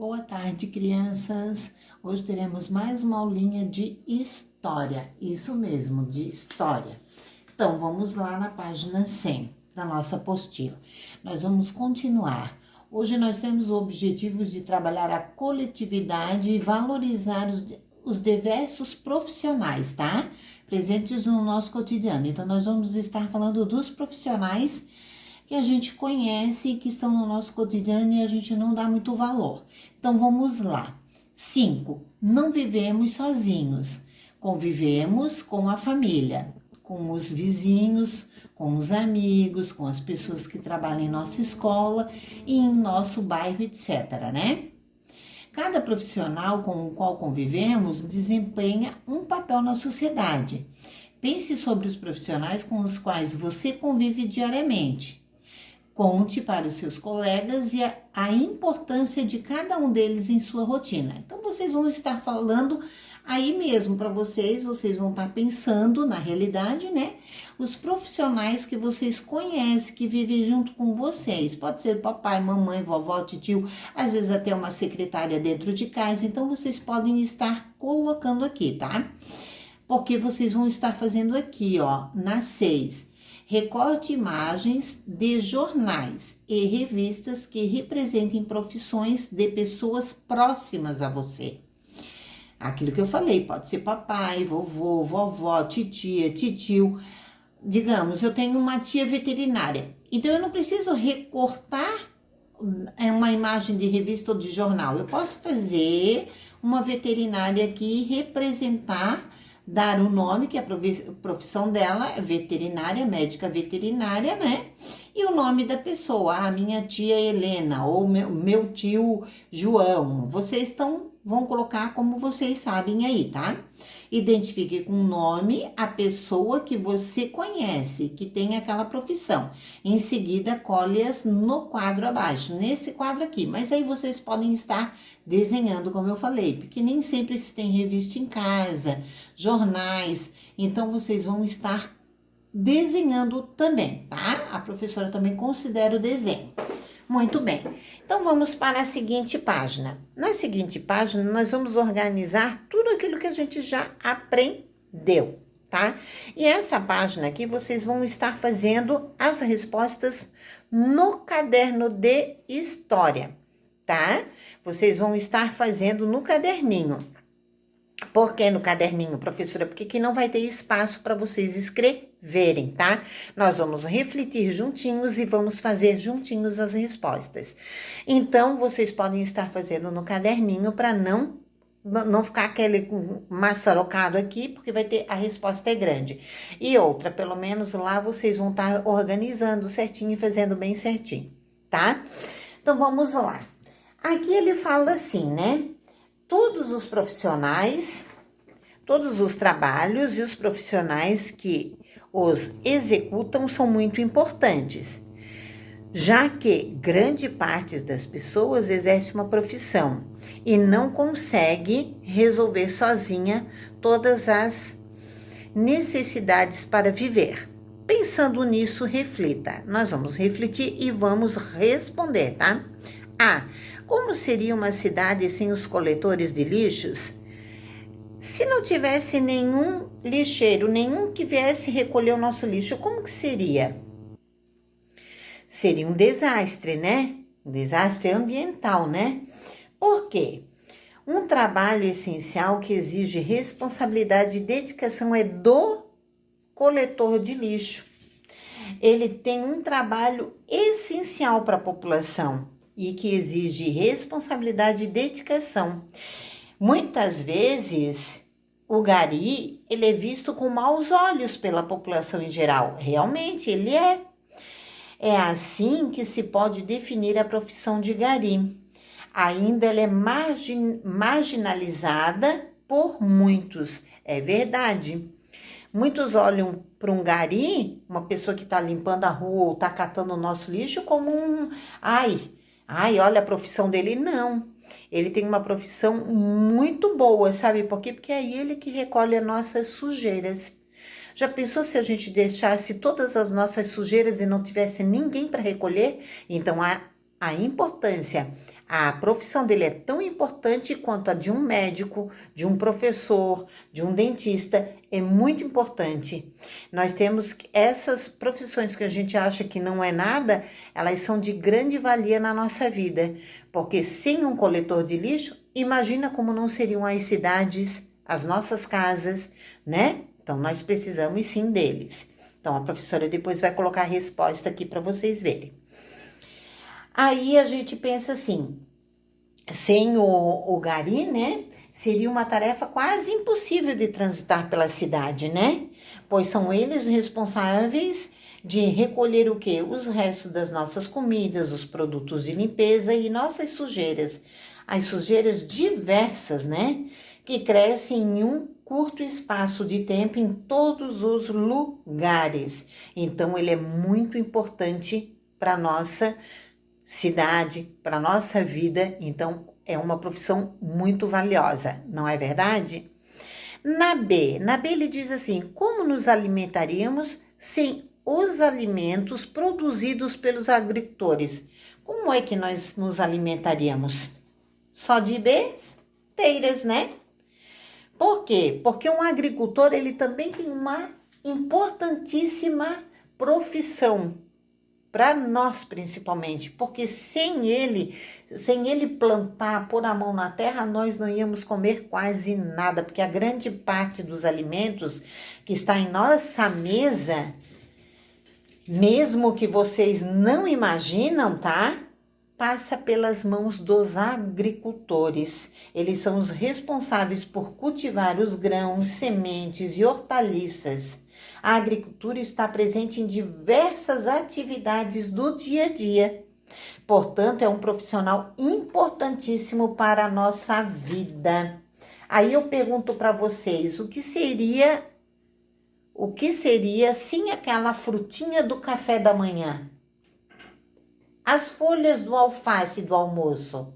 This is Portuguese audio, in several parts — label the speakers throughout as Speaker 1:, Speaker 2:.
Speaker 1: Boa tarde, crianças. Hoje teremos mais uma aulinha de história. Isso mesmo, de história. Então, vamos lá na página 100 da nossa apostila. Nós vamos continuar. Hoje nós temos o objetivo de trabalhar a coletividade e valorizar os diversos profissionais, tá? Presentes no nosso cotidiano. Então, nós vamos estar falando dos profissionais que a gente conhece e que estão no nosso cotidiano e a gente não dá muito valor. Então, vamos lá. 5. Não vivemos sozinhos. Convivemos com a família, com os vizinhos, com os amigos, com as pessoas que trabalham em nossa escola e em nosso bairro, etc., né? Cada profissional com o qual convivemos desempenha um papel na sociedade. Pense sobre os profissionais com os quais você convive diariamente. Conte para os seus colegas e a importância de cada um deles em sua rotina. Então, vocês vão estar falando aí mesmo para vocês vão estar pensando na realidade, né? Os profissionais que vocês conhecem, que vivem junto com vocês. Pode ser papai, mamãe, vovó, tio, às vezes até uma secretária dentro de casa. Então, vocês podem estar colocando aqui, tá? Porque vocês vão estar fazendo aqui, ó, na 6. Recorte imagens de jornais e revistas que representem profissões de pessoas próximas a você. Aquilo que eu falei, pode ser papai, vovô, vovó, titia, titio. Digamos, eu tenho uma tia veterinária, então eu não preciso recortar uma imagem de revista ou de jornal. Eu posso fazer uma veterinária aqui e representar, dar o nome, que é a profissão dela é veterinária, médica veterinária, né? E o nome da pessoa, a minha tia Helena ou meu tio João. Vocês vão colocar como vocês sabem aí, tá? Identifique com o nome a pessoa que você conhece, que tem aquela profissão. Em seguida, colhe-as no quadro abaixo, nesse quadro aqui. Mas aí vocês podem estar desenhando, como eu falei, porque nem sempre se tem revista em casa, jornais. Então, vocês vão estar desenhando também, tá? A professora também considera o desenho. Muito bem. Então, vamos para a seguinte página. Na seguinte página, nós vamos organizar tudo aquilo que a gente já aprendeu, tá? E essa página aqui, vocês vão estar fazendo as respostas no caderno de história, tá? Vocês vão estar fazendo no caderninho. Por que no caderninho, professora? Porque aqui não vai ter espaço para vocês escreverem, tá? Nós vamos refletir juntinhos e vamos fazer juntinhos as respostas. Então, vocês podem estar fazendo no caderninho para não ficar aquele maçarocado aqui, porque vai ter, a resposta é grande. E outra, pelo menos lá vocês vão estar organizando certinho e fazendo bem certinho, tá? Então, vamos lá. Aqui ele fala assim, né? Todos os profissionais, todos os trabalhos e os profissionais que os executam são muito importantes, já que grande parte das pessoas exerce uma profissão e não consegue resolver sozinha todas as necessidades para viver. Pensando nisso, reflita. Nós vamos refletir e vamos responder, tá? A. Como seria uma cidade sem os coletores de lixos? Se não tivesse nenhum lixeiro, nenhum que viesse recolher o nosso lixo, como que seria? Seria um desastre, né? Um desastre ambiental, né? Por quê? Um trabalho essencial que exige responsabilidade e dedicação é do coletor de lixo. Ele tem um trabalho essencial para a população e que exige responsabilidade e dedicação. Muitas vezes, o gari, ele é visto com maus olhos pela população em geral. Realmente, ele é. É assim que se pode definir a profissão de gari. Ainda ela é marginalizada por muitos. É verdade. Muitos olham para um gari, uma pessoa que está limpando a rua ou está catando o nosso lixo, como um... Ai, olha a profissão dele. Não, ele tem uma profissão muito boa, sabe por quê? Porque é ele que recolhe as nossas sujeiras. Já pensou se a gente deixasse todas as nossas sujeiras e não tivesse ninguém para recolher? Então, a importância, A profissão dele é tão importante quanto a de um médico, de um professor, de um dentista, é muito importante. Nós temos essas profissões que a gente acha que não é nada, elas são de grande valia na nossa vida, porque sem um coletor de lixo, imagina como não seriam as cidades, as nossas casas, né? Então, nós precisamos sim deles. Então, a professora depois vai colocar a resposta aqui para vocês verem. Aí, a gente pensa assim, sem o gari, né, seria uma tarefa quase impossível de transitar pela cidade, né? Pois são eles responsáveis de recolher o quê? Os restos das nossas comidas, os produtos de limpeza e nossas sujeiras. As sujeiras diversas, né? Que crescem em um curto espaço de tempo em todos os lugares. Então, ele é muito importante para a nossa cidade, para a nossa vida. Então, é uma profissão muito valiosa, não é verdade? Na B ele diz assim, como nos alimentaríamos sem os alimentos produzidos pelos agricultores? Como é que nós nos alimentaríamos? Só de besteiras, né? Por quê? Porque um agricultor, ele também tem uma importantíssima profissão, para nós principalmente, porque sem ele plantar, pôr a mão na terra, nós não íamos comer quase nada, porque a grande parte dos alimentos que está em nossa mesa, mesmo que vocês não imaginam, tá? Passa pelas mãos dos agricultores. Eles são os responsáveis por cultivar os grãos, sementes e hortaliças. A agricultura está presente em diversas atividades do dia a dia. Portanto, é um profissional importantíssimo para a nossa vida. Aí eu pergunto para vocês, o que seria sem aquela frutinha do café da manhã? As folhas do alface do almoço,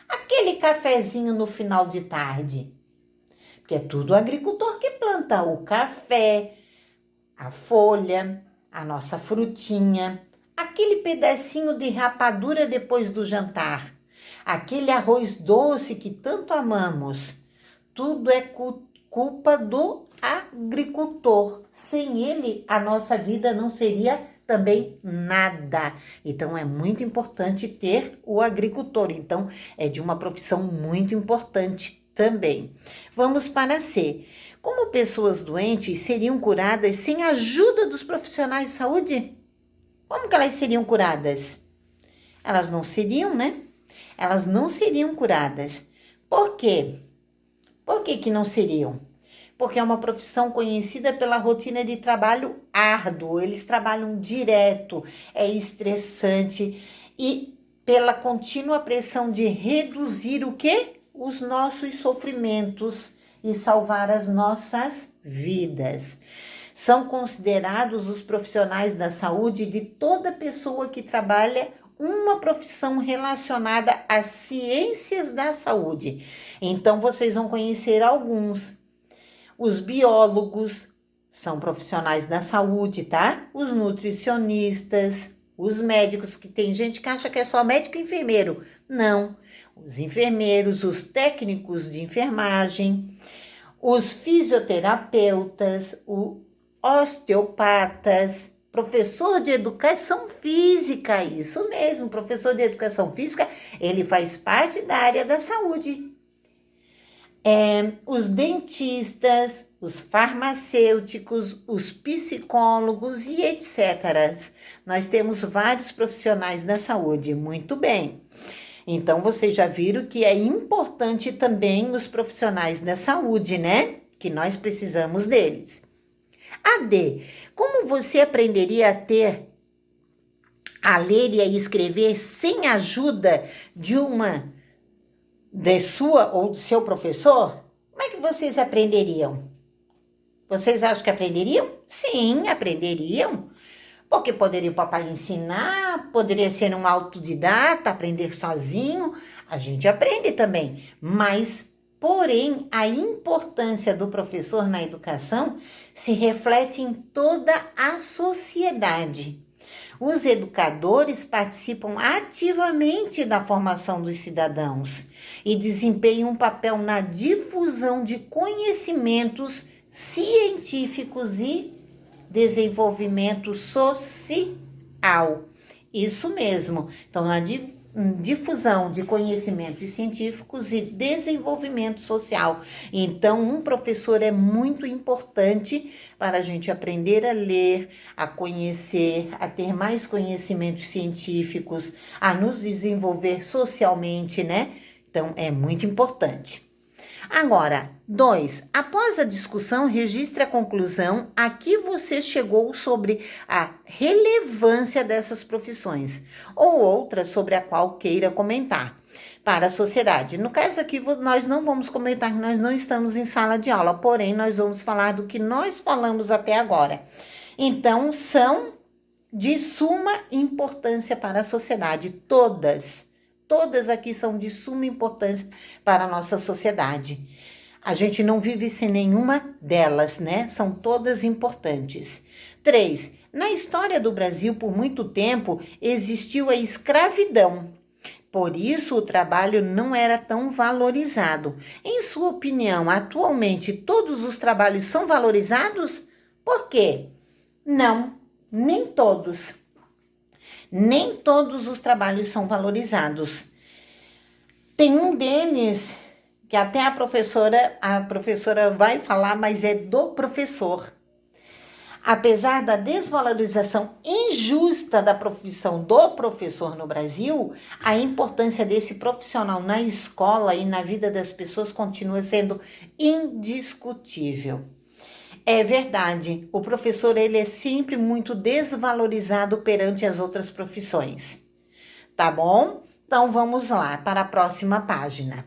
Speaker 1: aquele cafezinho no final de tarde, porque é tudo o agricultor que planta o café, a folha, a nossa frutinha, aquele pedacinho de rapadura depois do jantar, aquele arroz doce que tanto amamos, tudo é culpa do agricultor. Sem ele, a nossa vida não seria também nada. Então, é muito importante ter o agricultor. Então, é de uma profissão muito importante também. Vamos para C. Como pessoas doentes seriam curadas sem a ajuda dos profissionais de saúde? Como que elas seriam curadas? Elas não seriam, né? Elas não seriam curadas. Por quê? Por que não seriam? Porque é uma profissão conhecida pela rotina de trabalho árduo, eles trabalham direto, é estressante e pela contínua pressão de reduzir o quê? Os nossos sofrimentos e salvar as nossas vidas. São considerados os profissionais da saúde de toda pessoa que trabalha uma profissão relacionada às ciências da saúde. Então, vocês vão conhecer alguns. Os biólogos são profissionais da saúde, tá? Os nutricionistas, os médicos, que tem gente que acha que é só médico e enfermeiro. Não. Os enfermeiros, os técnicos de enfermagem, os fisioterapeutas, os osteopatas, professor de educação física, isso mesmo, professor de educação física, ele faz parte da área da saúde. Os dentistas, os farmacêuticos, os psicólogos e etc. Nós temos vários profissionais da saúde, muito bem. Então, vocês já viram que é importante também os profissionais da saúde, né? Que nós precisamos deles. A D, como você aprenderia a ler e a escrever sem a ajuda de sua ou do seu professor? Como é que vocês aprenderiam? Vocês acham que aprenderiam? Sim, aprenderiam. Porque poderia o papai ensinar, poderia ser um autodidata, aprender sozinho. A gente aprende também. Mas, porém, a importância do professor na educação se reflete em toda a sociedade. Os educadores participam ativamente da formação dos cidadãos e desempenham um papel na difusão de conhecimentos científicos e desenvolvimento social. Isso mesmo. Então, na difusão de conhecimentos científicos e desenvolvimento social. Então, um professor é muito importante para a gente aprender a ler, a conhecer, a ter mais conhecimentos científicos, a nos desenvolver socialmente, né? Então, é muito importante. Agora, 2. Após a discussão, registre a conclusão a que você chegou sobre a relevância dessas profissões ou outra sobre a qual queira comentar para a sociedade. No caso aqui, nós não vamos comentar que nós não estamos em sala de aula, porém, nós vamos falar do que nós falamos até agora. Então, são de suma importância para a sociedade, todas. Todas aqui são de suma importância para a nossa sociedade. A gente não vive sem nenhuma delas, né? São todas importantes. 3. Na história do Brasil, por muito tempo, existiu a escravidão. Por isso, o trabalho não era tão valorizado. Em sua opinião, atualmente, todos os trabalhos são valorizados? Por quê? Não, nem todos. Nem todos os trabalhos são valorizados. Tem um deles que até a professora vai falar, mas é do professor. Apesar da desvalorização injusta da profissão do professor no Brasil, a importância desse profissional na escola e na vida das pessoas continua sendo indiscutível. É verdade, o professor ele é sempre muito desvalorizado perante as outras profissões. Tá bom? Então vamos lá para a próxima página.